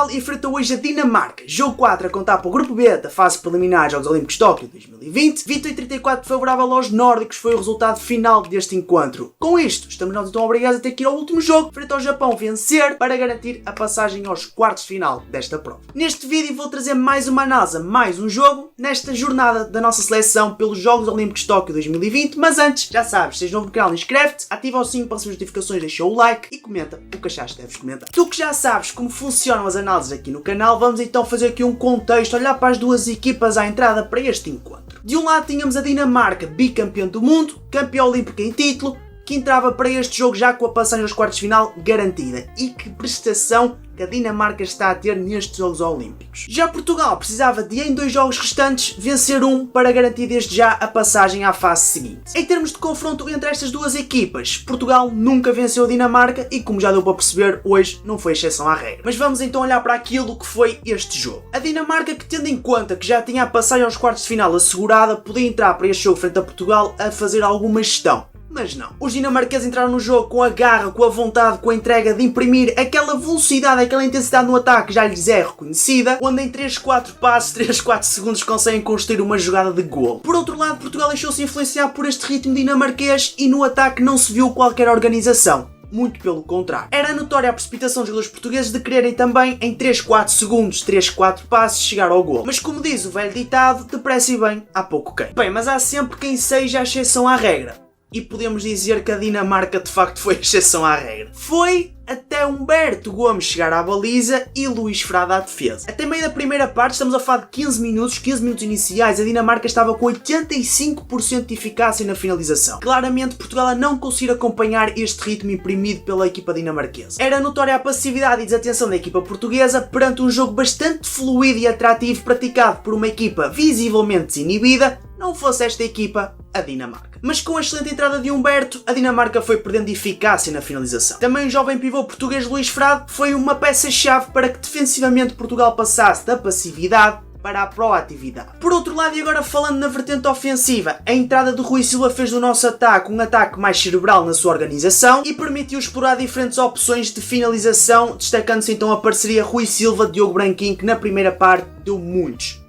Portugal enfrenta hoje a Dinamarca. Jogo 4 a contar para o grupo B da fase preliminar aos Jogos Olímpicos de Tóquio 2020. Vitória 34 favorável aos nórdicos foi o resultado final deste encontro. Com isto, estamos nós então obrigados a ter que ir ao último jogo, frente ao Japão, vencer para garantir a passagem aos quartos de final desta prova. Neste vídeo vou trazer mais uma análise, mais um jogo, nesta jornada da nossa seleção pelos Jogos Olímpicos de Tóquio 2020. Mas antes, já sabes, se és novo no canal, inscreve-te, ativa o sininho para receber as notificações, deixa o like e comenta o que achaste, deves comentar. Tu que já sabes como funcionam as análises aqui no canal, vamos então fazer aqui um contexto, olhar para as duas equipas à entrada para este encontro. De um lado tínhamos a Dinamarca, bicampeão do mundo, campeão olímpico em título, que entrava para este jogo já com a passagem aos quartos de final garantida. E que prestação que a Dinamarca está a ter nestes Jogos Olímpicos. Já Portugal precisava de, em 2 jogos restantes, vencer um para garantir desde já a passagem à fase seguinte. Em termos de confronto entre estas duas equipas, Portugal nunca venceu a Dinamarca e, como já deu para perceber, hoje não foi exceção à regra. Mas vamos então olhar para aquilo que foi este jogo. A Dinamarca, que tendo em conta que já tinha a passagem aos quartos de final assegurada, podia entrar para este jogo frente a Portugal a fazer alguma gestão. Mas não. Os dinamarqueses entraram no jogo com a garra, com a vontade, com a entrega de imprimir aquela velocidade, aquela intensidade no ataque que já lhes é reconhecida, onde em 3-4 passos, 3-4 segundos conseguem construir uma jogada de golo. Por outro lado, Portugal deixou-se influenciar por este ritmo dinamarquês e no ataque não se viu qualquer organização. Muito pelo contrário. Era notória a precipitação dos jogadores portugueses de quererem também, em 3-4 segundos, 3-4 passos, chegar ao golo. Mas como diz o velho ditado, depressa e bem, há pouco quem. Bem, mas há sempre quem seja a exceção à regra. E podemos dizer que a Dinamarca de facto foi a exceção à regra. Foi até Humberto Gomes chegar à baliza e Luís Frade à defesa. Até meio da primeira parte, estamos a falar de 15 minutos iniciais, a Dinamarca estava com 85% de eficácia na finalização. Claramente Portugal a não conseguir acompanhar este ritmo imprimido pela equipa dinamarquesa. Era notória a passividade e desatenção da equipa portuguesa perante um jogo bastante fluido e atrativo praticado por uma equipa visivelmente desinibida, não fosse esta equipa a Dinamarca. Mas com a excelente entrada de Humberto, a Dinamarca foi perdendo eficácia na finalização. Também o jovem pivô português Luís Frade foi uma peça-chave para que defensivamente Portugal passasse da passividade para a proatividade. Por outro lado, e agora falando na vertente ofensiva, a entrada de Rui Silva fez do nosso ataque um ataque mais cerebral na sua organização e permitiu explorar diferentes opções de finalização, destacando-se então a parceria Rui Silva-Diogo Branquinho, que na primeira parte deu muitos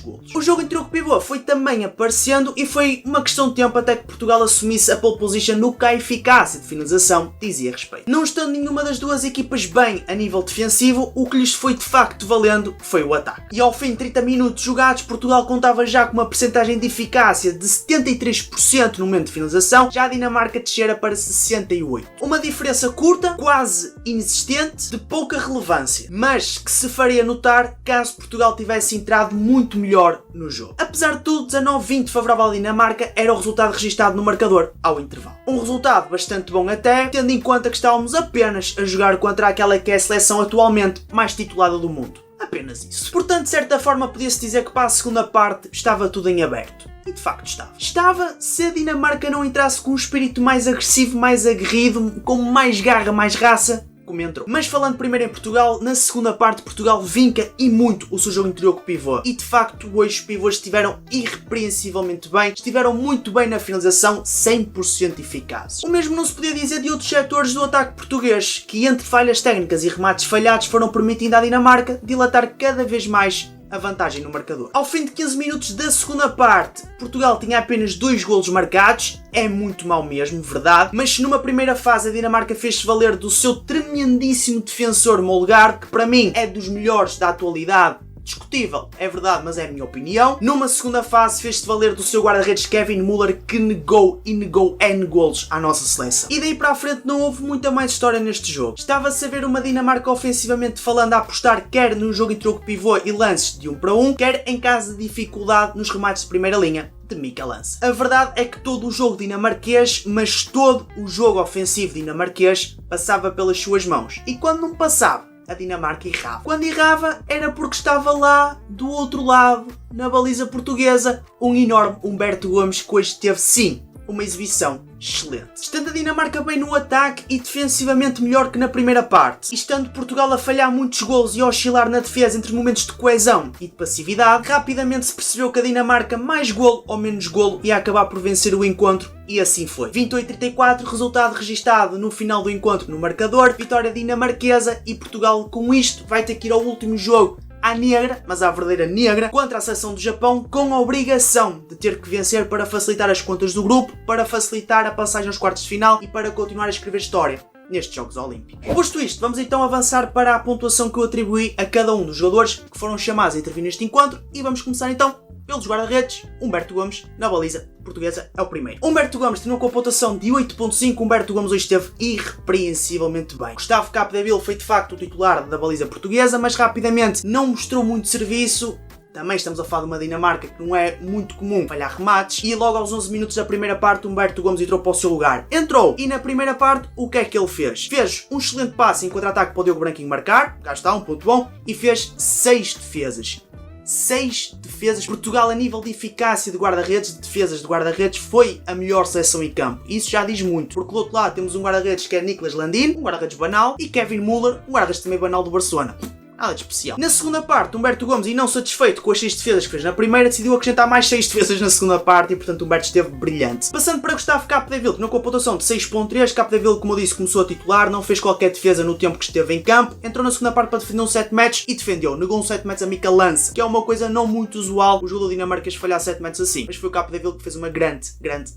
golos. O jogo em troco pivô foi também aparecendo e foi uma questão de tempo até que Portugal assumisse a pole position no que a eficácia de finalização dizia respeito. Não estando nenhuma das duas equipas bem a nível defensivo, o que lhes foi de facto valendo foi o ataque. E ao fim de 30 minutos jogados, Portugal contava já com uma percentagem de eficácia de 73% no momento de finalização, já a Dinamarca descera para 68%. Uma diferença curta, quase inexistente, de pouca relevância, mas que se faria notar caso Portugal tivesse entrado muito melhor no jogo. Apesar de tudo, 19-20 favorável à Dinamarca era o resultado registado no marcador ao intervalo. Um resultado bastante bom até, tendo em conta que estávamos apenas a jogar contra aquela que é a seleção atualmente mais titulada do mundo. Apenas isso. Portanto, de certa forma, podia-se dizer que para a segunda parte estava tudo em aberto. E de facto estava. Estava se a Dinamarca não entrasse com um espírito mais agressivo, mais aguerrido, com mais garra, mais raça, como entrou. Mas falando primeiro em Portugal, na segunda parte Portugal vinca e muito o seu jogo interior com o pivô. E de facto hoje os pivôs estiveram irrepreensivelmente bem, estiveram muito bem na finalização, 100% eficazes. O mesmo não se podia dizer de outros setores do ataque português, que entre falhas técnicas e remates falhados foram permitindo à Dinamarca dilatar cada vez mais a vantagem no marcador. Ao fim de 15 minutos da segunda parte, Portugal tinha apenas 2 golos marcados, é muito mau mesmo, verdade, mas se numa primeira fase a Dinamarca fez-se valer do seu tremendíssimo defensor Molgaard, que para mim é dos melhores da atualidade, discutível, é verdade, mas é a minha opinião. Numa segunda fase fez-se valer do seu guarda-redes Kevin Müller, que negou N golos à nossa seleção. E daí para a frente não houve muita mais história neste jogo. Estava-se a ver uma Dinamarca ofensivamente falando a apostar quer no jogo em troco pivô e lances de 1 para 1, quer em caso de dificuldade nos remates de primeira linha de Mika Lance. A verdade é que todo o jogo dinamarquês, mas todo o jogo ofensivo dinamarquês passava pelas suas mãos. E quando não passava, a Dinamarca errava. Quando errava era porque estava lá, do outro lado, na baliza portuguesa, um enorme Humberto Gomes, que hoje teve sim uma exibição excelente. Estando a Dinamarca bem no ataque e defensivamente melhor que na primeira parte, e estando Portugal a falhar muitos golos e a oscilar na defesa entre momentos de coesão e de passividade, rapidamente se percebeu que a Dinamarca mais golo ou menos golo ia acabar por vencer o encontro, e assim foi. 28-34, resultado registado no final do encontro no marcador, vitória dinamarquesa, e Portugal com isto vai ter que ir ao último jogo à negra, mas à verdadeira negra, contra a seleção do Japão, com a obrigação de ter que vencer para facilitar as contas do grupo, para facilitar a passagem aos quartos de final e para continuar a escrever história nestes Jogos Olímpicos. Posto isto, vamos então avançar para a pontuação que eu atribuí a cada um dos jogadores que foram chamados a intervir neste encontro, e vamos começar então pelos guarda-redes. Humberto Gomes, na baliza portuguesa, é o primeiro. Humberto Gomes terminou com a pontuação de 8.5. Humberto Gomes hoje esteve irrepreensivelmente bem. Gustavo Capdeville foi de facto o titular da baliza portuguesa, mas rapidamente não mostrou muito serviço. Também estamos a falar de uma Dinamarca que não é muito comum falhar remates, e logo aos 11 minutos da primeira parte Humberto Gomes entrou para o seu lugar. Entrou, e na primeira parte o que é que ele fez? Fez um excelente passe em contra-ataque para o Diogo Branquinho marcar, cá está, um ponto bom, e fez 6 defesas. 6 defesas. Portugal, a nível de eficácia de guarda-redes, de defesas de guarda-redes, foi a melhor seleção em campo. Isso já diz muito, porque do outro lado temos um guarda-redes que é Niklas Landin, um guarda-redes banal, e Kevin Müller, um guarda-redes também banal do Barcelona. Nada de especial. Na segunda parte, Humberto Gomes, e não satisfeito com as 6 defesas que fez na primeira, decidiu acrescentar mais 6 defesas na segunda parte, e portanto Humberto esteve brilhante. Passando para Gustavo Capdeville, que não com a pontuação de 6.3, Capdeville, como eu disse, começou a titular, não fez qualquer defesa no tempo que esteve em campo, entrou na segunda parte para defender um 7 metros e defendeu. Negou um 7 metros a Mika Lança, que é uma coisa não muito usual o jogador dinamarquês falhar 7 metros assim, mas foi o Capdeville que fez uma grande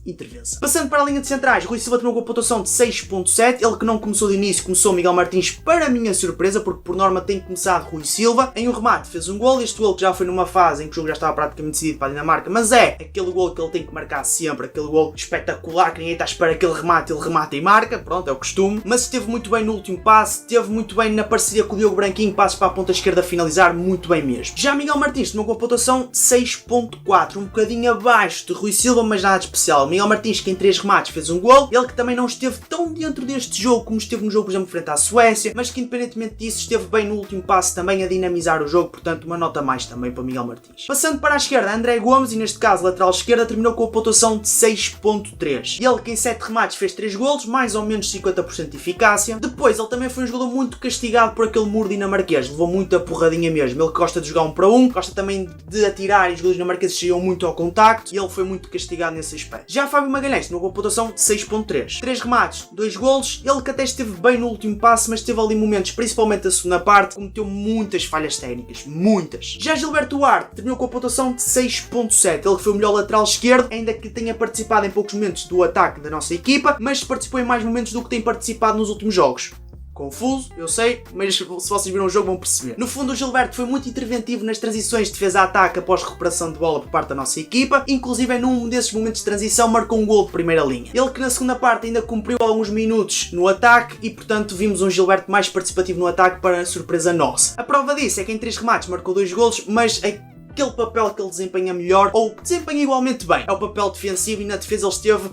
intervenção. Passando para a linha de centrais, Rui Silva terminou com a pontuação de 6.7, ele que não começou de início, começou Miguel Martins, para a minha surpresa, porque por norma tem começado Rui Silva. Em um remate fez um gol, este gol que já foi numa fase em que o jogo já estava praticamente decidido para a Dinamarca, mas é aquele gol que ele tem que marcar sempre, aquele gol espetacular que ninguém está a esperar aquele remate, ele remata e marca, pronto, é o costume, mas esteve muito bem no último passe, esteve muito bem na parceria com o Diogo Branquinho, passos para a ponta esquerda a finalizar, muito bem mesmo. Já Miguel Martins tomou com a pontuação de 6.4, um bocadinho abaixo de Rui Silva, mas nada de especial. Miguel Martins, que em 3 remates fez um gol, ele que também não esteve tão dentro deste jogo como esteve no jogo, por exemplo, frente à Suécia, mas que independentemente disso esteve bem no último passe também a dinamizar o jogo, portanto uma nota mais também para Miguel Martins. Passando para a esquerda, André Gomes, e neste caso lateral esquerda, terminou com a pontuação de 6.3. Ele que em 7 remates fez 3 golos, mais ou menos 50% de eficácia. Depois ele também foi um jogador muito castigado por aquele muro dinamarquês, levou muita porradinha mesmo. Ele que gosta de jogar 1 para 1, gosta também de atirar, e os jogadores dinamarqueses chegam muito ao contacto, e ele foi muito castigado nesse aspecto. Já Fábio Magalhães terminou com a pontuação de 6.3. 3 remates, 2 golos, ele que até esteve bem no último passe, mas teve ali momentos, principalmente a segunda parte, cometeu muitas falhas técnicas, muitas. Já Gilberto Duarte terminou com a pontuação de 6.7, ele que foi o melhor lateral esquerdo, ainda que tenha participado em poucos momentos do ataque da nossa equipa, mas participou em mais momentos do que tem participado nos últimos jogos. Confuso, eu sei, mas se vocês viram o jogo vão perceber. No fundo, o Gilberto foi muito interventivo nas transições de defesa-ataque após recuperação de bola por parte da nossa equipa, inclusive num desses momentos de transição marcou um gol de primeira linha. Ele que na segunda parte ainda cumpriu alguns minutos no ataque e portanto vimos um Gilberto mais participativo no ataque para a surpresa nossa. A prova disso é que em 3 remates marcou 2 golos, mas aquele papel que ele desempenha melhor, ou que desempenha igualmente bem, é o papel defensivo, e na defesa ele esteve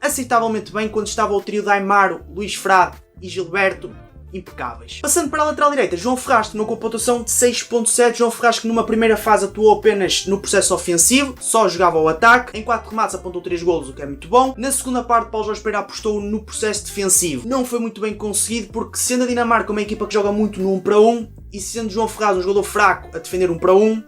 aceitavelmente bem quando estava o trio de Aimaro, Luís Frade e Gilberto, impecáveis. Passando para a lateral direita, João Ferraz terminou com a pontuação de 6.7. João Ferraz que numa primeira fase atuou apenas no processo ofensivo, só jogava ao ataque. Em 4 remates apontou 3 golos, o que é muito bom. Na segunda parte, Paulo Jorge Pereira apostou no processo defensivo. Não foi muito bem conseguido, porque sendo a Dinamarca uma equipa que joga muito no 1 para 1, e sendo João Ferraz um jogador fraco a defender 1 para 1,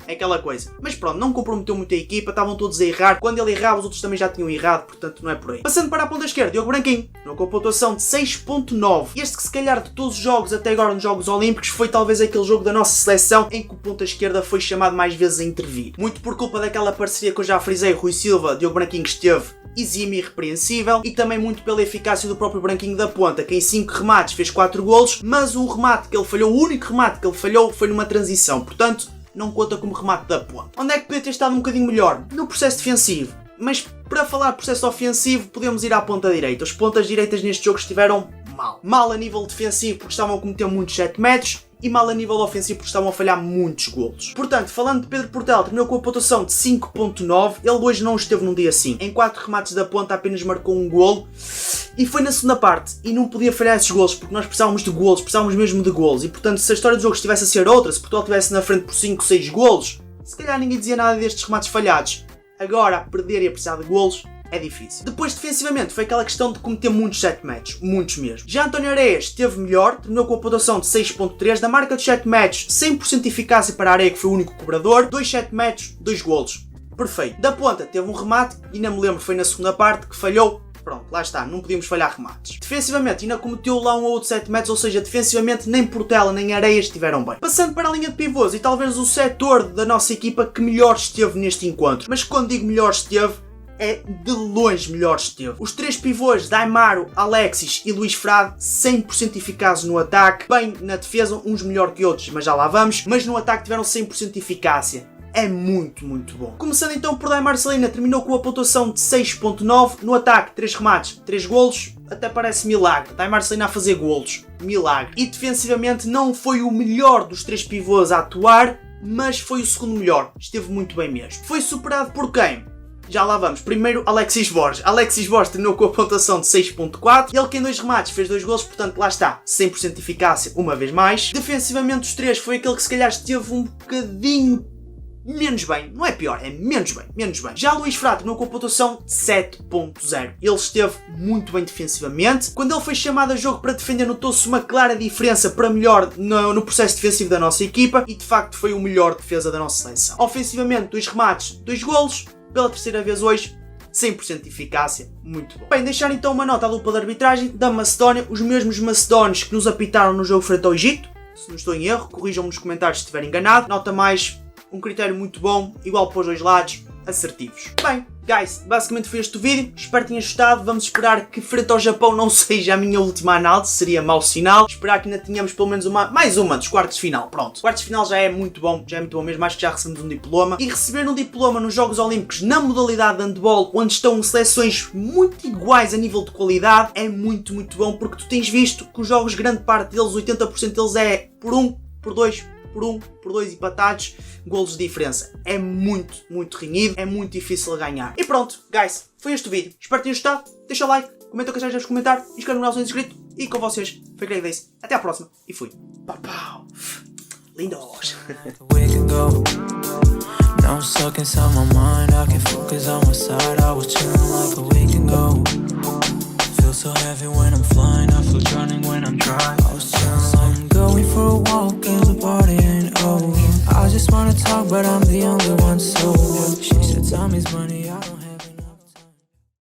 é aquela coisa. Mas pronto, não comprometeu muito a equipa, estavam todos a errar. Quando ele errava, os outros também já tinham errado, portanto não é por aí. Passando para a ponta esquerda, Diogo Branquinho, com a pontuação de 6.9. Este que se calhar de todos os jogos até agora nos Jogos Olímpicos foi talvez aquele jogo da nossa seleção em que o ponta esquerda foi chamado mais vezes a intervir. Muito por culpa daquela parceria que eu já frisei, Rui Silva, Diogo Branquinho, que esteve exímio e irrepreensível, e também muito pela eficácia do próprio Branquinho da ponta, que em 5 remates fez 4 golos, mas o remate que ele falhou, o único remate que ele falhou foi numa transição, portanto não conta como remate da ponta. Onde é que podia ter estado um bocadinho melhor? No processo defensivo. Mas para falar de processo ofensivo, podemos ir à ponta direita. As pontas direitas neste jogo estiveram mal. Mal a nível defensivo porque estavam a cometer muitos 7 metros, e mal a nível ofensivo porque estavam a falhar muitos golos. Portanto, falando de Pedro Portela, terminou com a pontuação de 5.9. Ele hoje não esteve num dia assim. Em 4 remates da ponta apenas marcou um golo. E foi na segunda parte. E não podia falhar esses golos, porque nós precisávamos de golos, precisávamos mesmo de golos. E portanto, se a história do jogo estivesse a ser outra, se Portugal estivesse na frente por 5, 6 golos, se calhar ninguém dizia nada destes remates falhados. Agora, a perder e a precisar de golos é difícil. Depois, defensivamente, foi aquela questão de cometer muitos set matches, muitos mesmo. Já António Areias esteve melhor, terminou com a pontuação de 6.3, da marca de set matches, 100% de eficácia para a Areia, que foi o único cobrador, 2 set matches, 2 golos. Perfeito. Da ponta, teve um remate, e não me lembro, foi na segunda parte, que falhou. Pronto, lá está, não podíamos falhar remates. Defensivamente, ainda cometeu lá um ou outro set matches, ou seja, defensivamente nem Portela nem Areias estiveram bem. Passando para a linha de pivôs, e talvez o setor da nossa equipa que melhor esteve neste encontro. Mas quando digo melhor esteve, é de longe melhor esteve. Os 3 pivôs, Daimaro, Alexis e Luís Frade, 100% eficazes no ataque. Bem, na defesa, uns melhor que outros, mas já lá vamos. Mas no ataque tiveram 100% de eficácia. É muito, muito bom. Começando então por Daimar Celina, terminou com a pontuação de 6.9. No ataque, 3 remates, 3 golos. Até parece milagre. Daimar Celina a fazer golos. Milagre. E defensivamente não foi o melhor dos 3 pivôs a atuar, mas foi o segundo melhor. Esteve muito bem mesmo. Foi superado por quem? Já lá vamos. Primeiro, Alexis Borges. Alexis Borges terminou com a pontuação de 6.4. Ele que em 2 remates fez 2 golos, portanto lá está. 100% de eficácia, uma vez mais. Defensivamente, os 3 foi aquele que se calhar esteve um bocadinho menos bem, não é pior, é menos bem. Já Luís Frade terminou com a pontuação de 7.0. Ele esteve muito bem defensivamente. Quando ele foi chamado a jogo para defender, notou-se uma clara diferença para melhor no processo defensivo da nossa equipa e de facto foi o melhor defesa da nossa seleção. Ofensivamente, 2 remates, 2 golos, pela terceira vez hoje, 100% de eficácia, muito bom. Bem, deixar então uma nota à dupla de arbitragem da Macedónia, os mesmos macedónios que nos apitaram no jogo frente ao Egito, se não estou em erro, corrijam-me nos comentários se estiver enganado. Nota mais, um critério muito bom, igual para os dois lados, assertivos. Bem, guys, basicamente foi este o vídeo, espero que tenham gostado. Vamos esperar que frente ao Japão não seja a minha última análise, seria mau sinal. Esperar que ainda tenhamos pelo menos mais uma dos quartos de final, pronto. Quartos de final já é muito bom mesmo, acho que já recebemos um diploma. E receber um diploma nos Jogos Olímpicos na modalidade de handball, onde estão seleções muito iguais a nível de qualidade, é muito, muito bom, porque tu tens visto que os jogos, grande parte deles, 80% deles é por 1, por 2, por 2 empatados, golos de diferença. É muito, muito renhido, é muito difícil ganhar. E pronto, guys, foi este o vídeo. Espero que tenham gostado. Deixa o like, comenta o que achaste, comentar, inscreve no canal se não és inscrito. E com vocês, foi Greg Dace. Até à próxima e fui. Pau, pau. Lindos. Now I'm stuck inside my mind, I can focus on my side. I was chilling like a week ago. Feel so heavy when I'm flying, I feel drowning when I'm dry. I was chilling like I'm going for a walk and the party ain't over. I just wanna talk but I'm the only one sober. She said time is money, I don't have